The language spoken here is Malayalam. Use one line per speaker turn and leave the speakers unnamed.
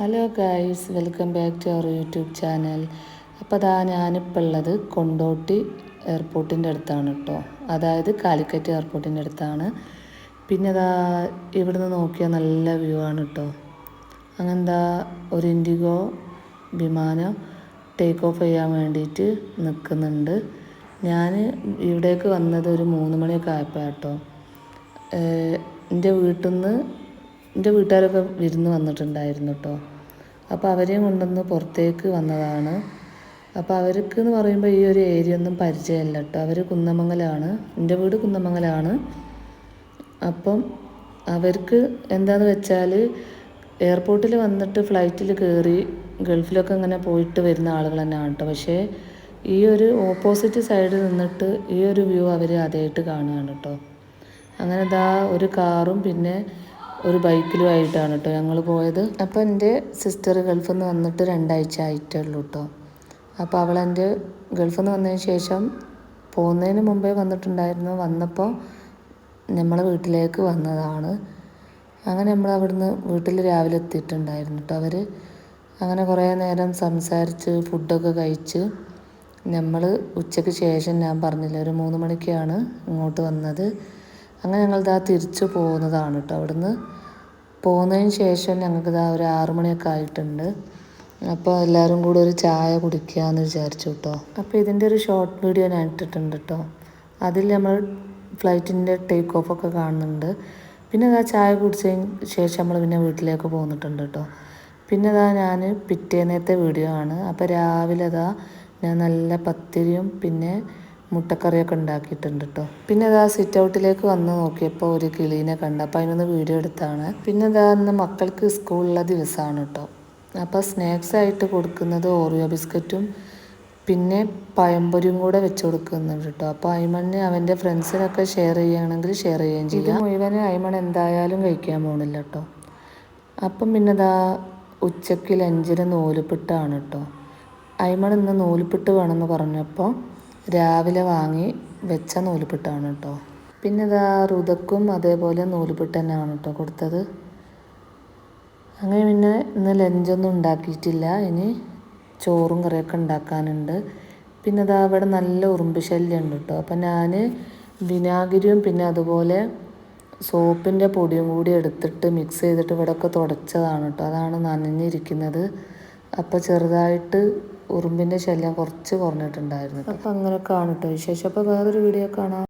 Hello guys, welcome back to our YouTube channel. അപ്പോൾ ഞാനിപ്പോൾ ഉള്ളത് കൊണ്ടോട്ടി എയർപോർട്ടിൻ്റെ അടുത്താണ് കേട്ടോ. അതായത് കാലിക്കറ്റ് എയർപോർട്ടിൻ്റെ അടുത്താണ്. പിന്നെ ഇവിടുന്ന് നോക്കിയാൽ നല്ല വ്യൂ ആണ് കേട്ടോ. അങ്ങനെ ഒരു ഇൻഡിഗോ വിമാനം ടേക്ക് ഓഫ് ചെയ്യാൻ വേണ്ടിയിട്ട് നിൽക്കുന്നുണ്ട്. ഞാൻ ഇവിടേക്ക് വന്നത് ഒരു 3 മണിയൊക്കെ ആയപ്പോൾ കേട്ടോ. എൻ്റെ വീട്ടുകാരൊക്കെ വിരുന്ന് വന്നിട്ടുണ്ടായിരുന്നു കേട്ടോ. അപ്പോൾ അവരെയും കൊണ്ടൊന്ന് പുറത്തേക്ക് വന്നതാണ്. അപ്പോൾ അവർക്ക് എന്ന് പറയുമ്പോൾ ഈ ഒരു ഏരിയ ഒന്നും പരിചയമല്ല കേട്ടോ. അവർ കുന്നമംഗലാണ്, എൻ്റെ വീട് കുന്നമംഗലാണ്. അപ്പം അവർക്ക് എന്താണെന്ന് വെച്ചാൽ എയർപോർട്ടിൽ വന്നിട്ട് ഫ്ലൈറ്റിൽ കയറി ഗൾഫിലൊക്കെ ഇങ്ങനെ പോയിട്ട് വരുന്ന ആളുകൾ തന്നെയാണ് കേട്ടോ. പക്ഷേ ഈ ഒരു ഓപ്പോസിറ്റ് സൈഡിൽ നിന്നിട്ട് ഈ ഒരു വ്യൂ അവർ ആദ്യമായിട്ട് കാണുകയാണ് കേട്ടോ. അങ്ങനെ ഒരു കാറും പിന്നെ ഒരു ബൈക്കിലുമായിട്ടാണ് കേട്ടോ ഞങ്ങൾ പോയത്. അപ്പോൾ എൻ്റെ സിസ്റ്റർ ഗൾഫിൽ നിന്ന് വന്നിട്ട് 2 ആഴ്ച ആയിട്ടേ ഉള്ളൂ കേട്ടോ. അപ്പോൾ അവളെൻ്റെ ഗൾഫിൽ നിന്ന് വന്നതിന് ശേഷം പോകുന്നതിന് മുമ്പേ വന്നിട്ടുണ്ടായിരുന്നു. വന്നപ്പോൾ നമ്മളെ വീട്ടിലേക്ക് വന്നതാണ്. അങ്ങനെ നമ്മൾ അവിടുന്ന് വീട്ടിൽ രാവിലെ എത്തിയിട്ടുണ്ടായിരുന്നു കേട്ടോ. അവർ അങ്ങനെ കുറേ നേരം സംസാരിച്ച് ഫുഡൊക്കെ കഴിച്ച് നമ്മൾ ഉച്ചയ്ക്ക് ശേഷം ഞാൻ പറഞ്ഞില്ല ഒരു 3 മണിക്കാണ് ഇങ്ങോട്ട് വന്നത്. അങ്ങനെ ഞങ്ങൾ തിരിച്ചു പോകുന്നതാണ് കേട്ടോ. അവിടുന്ന് പോകുന്നതിന് ശേഷം ഞങ്ങൾക്ക് ഒരു 6 മണിയൊക്കെ ആയിട്ടുണ്ട്. അപ്പോൾ എല്ലാവരും കൂടെ ഒരു ചായ കുടിക്കാമെന്ന് വിചാരിച്ചു കേട്ടോ. അപ്പോൾ ഇതിൻ്റെ ഒരു ഷോർട്ട് വീഡിയോ ഞാൻ ഇട്ടിട്ടുണ്ട് കേട്ടോ. അതിൽ നമ്മൾ ഫ്ലൈറ്റിൻ്റെ ടേക്ക് ഓഫൊക്കെ കാണുന്നുണ്ട്. പിന്നെ ചായ കുടിച്ചതിന് ശേഷം നമ്മൾ പിന്നെ വീട്ടിലേക്ക് പോന്നിട്ടുണ്ട് കേട്ടോ. പിന്നെ ഞാൻ പിറ്റേന്നത്തെ വീഡിയോ ആണ്. അപ്പോൾ രാവിലെ ഞാൻ നല്ല പത്തിരിയും പിന്നെ മുട്ടക്കറിയൊക്കെ ഉണ്ടാക്കിയിട്ടുണ്ട് കേട്ടോ. പിന്നെ സിറ്റ് ഔട്ടിലേക്ക് വന്ന് നോക്കിയപ്പോൾ ഒരു കിളീനെ കണ്ടു. അപ്പോൾ അതിനൊന്ന് വീഡിയോ എടുത്താണ്. പിന്നെ ഇന്ന് മക്കൾക്ക് സ്കൂളിലുള്ള ദിവസമാണ് കേട്ടോ. അപ്പോൾ സ്നാക്സ് ആയിട്ട് കൊടുക്കുന്നത് ഓറിയോ ബിസ്ക്കറ്റും പിന്നെ പഴംപൊരിയും കൂടെ വെച്ച് കൊടുക്കുന്നുണ്ട് കേട്ടോ. അപ്പോൾ അയ്മണ് അവൻ്റെ ഫ്രണ്ട്സിനൊക്കെ ഷെയർ ചെയ്യുകയാണെങ്കിൽ ഷെയർ ചെയ്യുകയും ചെയ്യാം. മുഴുവനും അയ്മൺ എന്തായാലും കഴിക്കാൻ പോകണില്ല കേട്ടോ. അപ്പം പിന്നെ ഉച്ചയ്ക്ക് ലഞ്ചിന് നൂലുപിട്ടാണ് കേട്ടോ. അയ്മൺ ഇന്ന് നൂലുപിട്ട് വേണമെന്ന് പറഞ്ഞപ്പോൾ രാവിലെ വാങ്ങി വെച്ച നൂലുപിട്ടാണ് കേട്ടോ. പിന്നെ റുതക്കും അതേപോലെ നൂലുപിട്ട് തന്നെയാണ് കേട്ടോ കൊടുത്തത്. അങ്ങനെ പിന്നെ ഇന്ന് ലഞ്ചൊന്നും ഉണ്ടാക്കിയിട്ടില്ല. ഇനി ചോറും കറിയൊക്കെ ഉണ്ടാക്കാനുണ്ട്. പിന്നെ ഇവിടെ നല്ല ഉറുമ്പ് ശല്യം ഉണ്ട് കേട്ടോ. അപ്പം ഞാൻ വിനാഗിരിയും പിന്നെ അതുപോലെ സോപ്പിൻ്റെ പൊടിയും കൂടി എടുത്തിട്ട് മിക്സ് ചെയ്തിട്ട് ഇവിടെയൊക്കെ തുടച്ചതാണ് കേട്ടോ. അതാണ് നനഞ്ഞിരിക്കുന്നത്. അപ്പോൾ ചെറുതായിട്ട് ഉറുമ്പിൻ്റെ ശല്യം കുറച്ച് കുറഞ്ഞിട്ടുണ്ടായിരുന്നു. അപ്പോൾ അങ്ങനെയൊക്കെ ആണ് കേട്ടോ വിശേഷം. അപ്പോൾ വേറൊരു വീഡിയോ കാണാം.